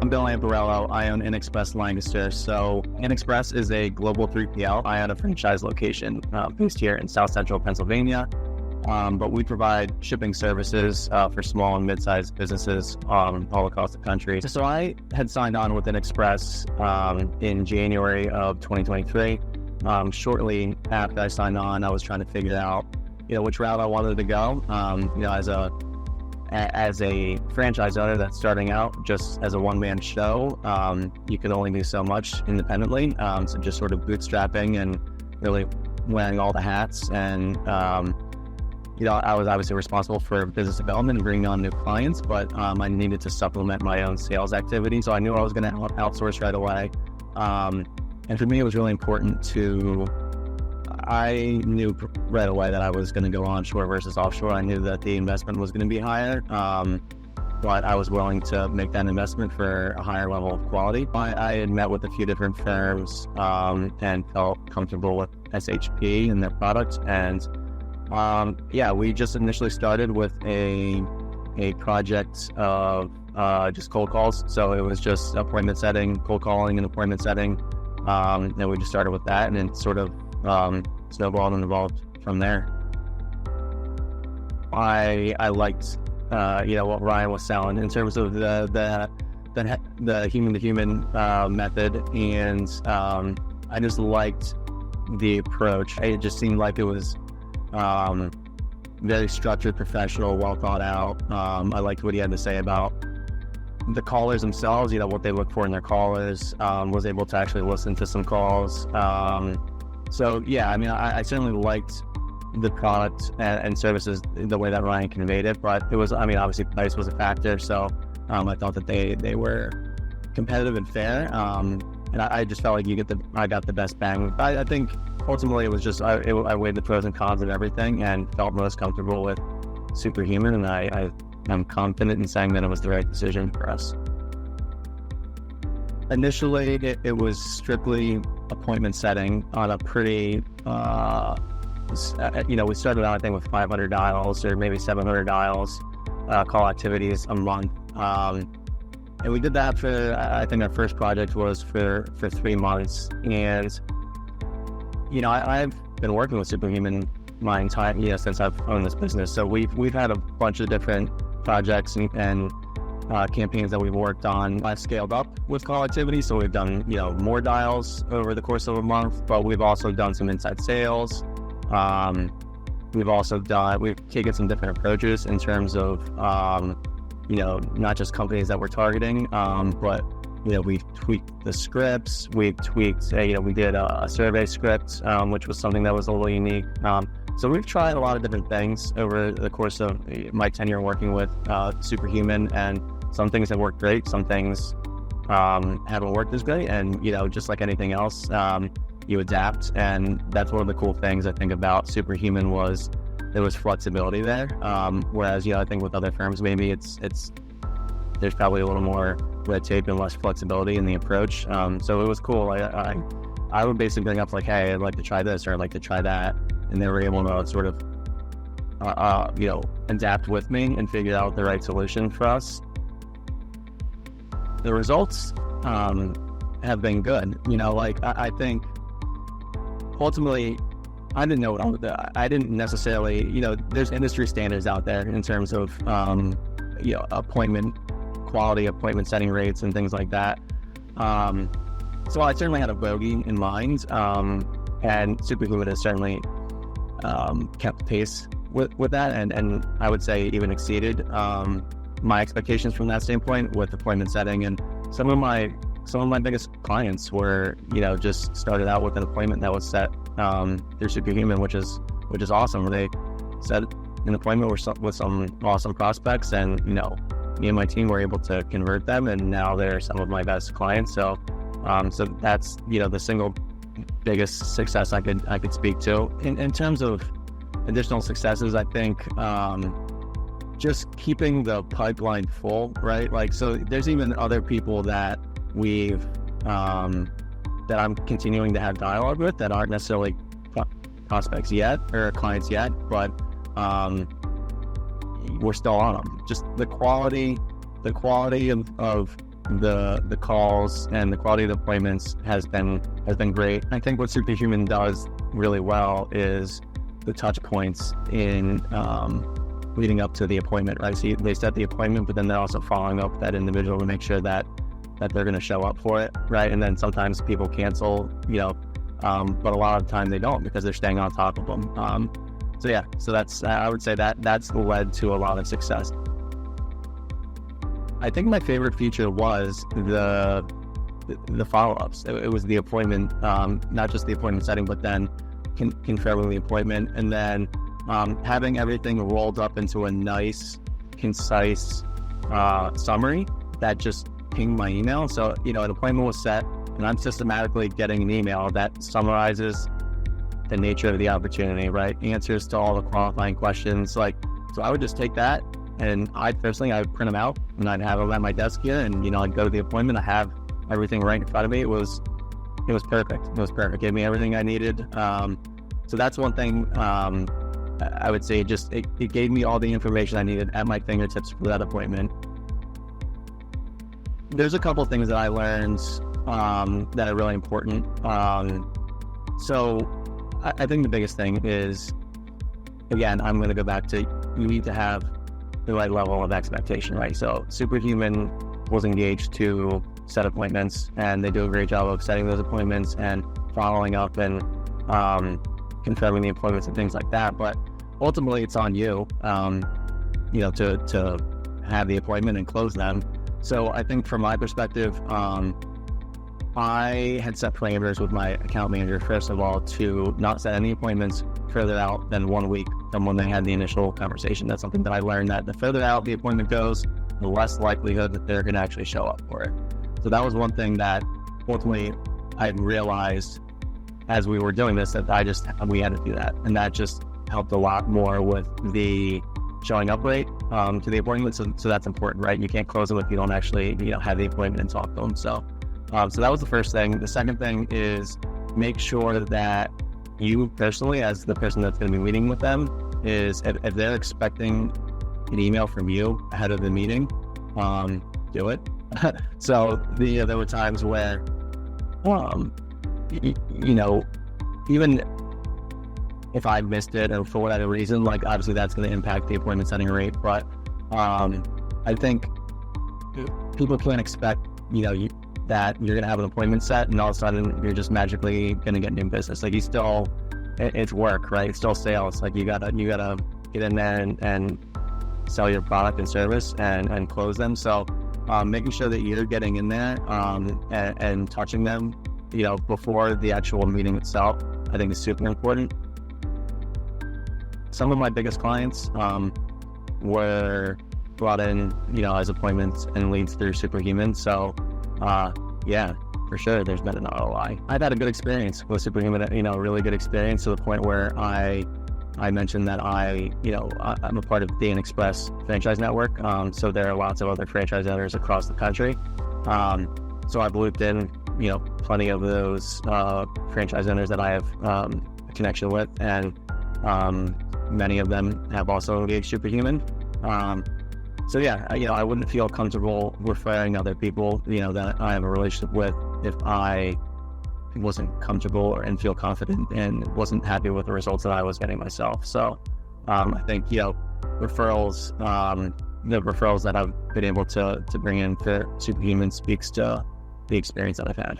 I'm Bill Amparello. I own InXpress Lancaster. So InXpress is a global 3PL. I own a franchise location based here in South Central Pennsylvania. But we provide shipping services for small and mid-sized businesses all across the country. So I had signed on with InXpress in January of 2023. Shortly after I signed on, I was trying to figure out, which route I wanted to go. As a franchise owner that's starting out just as a one-man show, you can only do so much independently. So just sort of bootstrapping and really wearing all the hats. And, I was obviously responsible for business development and bringing on new clients, but I needed to supplement my own sales activity. So I knew I was going to outsource right away. And for me, it was really important I knew right away that I was going to go onshore versus offshore. I knew that the investment was going to be higher, but I was willing to make that investment for a higher level of quality. I had met with a few different firms and felt comfortable with SHP and their product. And we just initially started with a project of just cold calls. So it was just appointment setting, cold calling and appointment setting. And we just started with that, and then sort of snowballed and evolved from there. I liked what Ryan was selling in terms of the human to human method, and I just liked the approach. It just seemed like it was very structured, professional, well thought out. I liked what he had to say about the callers themselves, what they look for in their callers. Was able to actually listen to some calls. I certainly liked the product and services the way that Ryan conveyed it, but it was, obviously price was a factor. So I thought that they were competitive and fair. And I just felt like I got the best bang. I think ultimately it was just, I weighed the pros and cons of everything and felt most comfortable with Superhuman. And I'm confident in saying that it was the right decision for us. Initially, it was strictly appointment setting on a pretty, we started out, I think, with 500 dials or maybe 700 dials, call activities a month. And we did that for, I think our first project was for 3 months. And, I've been working with Superhuman my entire, since I've owned this business. So we've had a bunch of different projects and campaigns that we've worked on. I've scaled up with call activity, so we've done more dials over the course of a month, but we've also done some inside sales. We've taken some different approaches in terms of not just companies that we're targeting, but we've tweaked the scripts. We've tweaked we did a survey script, which was something that was a little unique. So we've tried a lot of different things over the course of my tenure working with Superhuman, and some things have worked great, some things haven't worked as great, and just like anything else, you adapt. And that's one of the cool things I think about Superhuman was there was flexibility there, whereas I think with other firms maybe it's there's probably a little more red tape and less flexibility in the approach. So it was cool. I would basically bring up like, hey, I'd like to try this or I'd like to try that. And they were able to sort of, adapt with me and figure out the right solution for us. The results have been good. I think ultimately, I didn't know what I didn't necessarily, there's industry standards out there in terms of, appointment quality, appointment setting rates, and things like that. So I certainly had a bogey in mind, and Superhuman has certainly kept pace with that, and I would say even exceeded my expectations from that standpoint with appointment setting. And some of my biggest clients were just started out with an appointment that was set through Superhuman, which is awesome. They set an appointment with some awesome prospects, and me and my team were able to convert them, and now they're some of my best clients. So that's the single biggest success I could speak to. In terms of additional successes, I think just keeping the pipeline full, right? Like, so there's even other people that that I'm continuing to have dialogue with that aren't necessarily prospects yet or clients yet, but we're still on them. Just the quality of the calls and the quality of the appointments has been great. I think what Superhuman does really well is the touch points in leading up to the appointment, right? So they set the appointment, but then they're also following up with that individual to make sure that they're going to show up for it, right? And then sometimes people cancel, but a lot of the time they don't because they're staying on top of them. So that's I would say that's led to a lot of success. I think my favorite feature was the follow-ups. It was the appointment, not just the appointment setting, but then confirming the appointment, and then having everything rolled up into a nice, concise summary that just pinged my email. So, an appointment was set, and I'm systematically getting an email that summarizes the nature of the opportunity, right? Answers to all the qualifying questions. So I would just take that, and I would print them out, and I'd have them at my desk here, and, I'd go to the appointment. I have everything right in front of me. It was perfect. It was perfect. It gave me everything I needed. So that's one thing I would say. Just it gave me all the information I needed at my fingertips for that appointment. There's a couple of things that I learned that are really important. So I think the biggest thing is, again, I'm going to go back to, you need to have the right level of expectation, right? So Superhuman was engaged to set appointments, and they do a great job of setting those appointments and following up and confirming the appointments and things like that. But ultimately, it's on you, to have the appointment and close them. So I think from my perspective, I had set parameters with my account manager, first of all, to not set any appointments further out than 1 week from when they had the initial conversation. That's something that I learned, that the further out the appointment goes, the less likelihood that they're going to actually show up for it. So that was one thing that ultimately I realized as we were doing this, that we had to do that. And that just helped a lot more with the showing up rate to the appointment. So that's important, right? You can't close them if you don't actually, have the appointment and talk to them. So that was the first thing. The second thing is make sure that you personally, as the person that's going to be meeting with them, is if they're expecting an email from you ahead of the meeting, do it. So there were times where, even if I missed it or for whatever reason, obviously that's going to impact the appointment setting rate. But I think people can't expect, that you're going to have an appointment set and all of a sudden you're just magically going to get new business. It's work, right? It's still sales. You gotta get in there and sell your product and service and close them. So making sure that you're getting in there and touching them, before the actual meeting itself, I think is super important. Some of my biggest clients were brought in, as appointments and leads through Superhuman. So yeah, for sure, there's been an ROI. I've had a good experience with Superhuman, a really good experience, to the point where I mentioned that I'm a part of the InXpress franchise network. So there are lots of other franchise owners across the country. So I've looped in, plenty of those franchise owners that I have a connection with, and many of them have also engaged Superhuman. So yeah, I wouldn't feel comfortable referring other people, that I have a relationship with, if I wasn't comfortable and feel confident and wasn't happy with the results that I was getting myself. So I think, referrals, the referrals that I've been able to bring in for Superhuman speaks to the experience that I've had.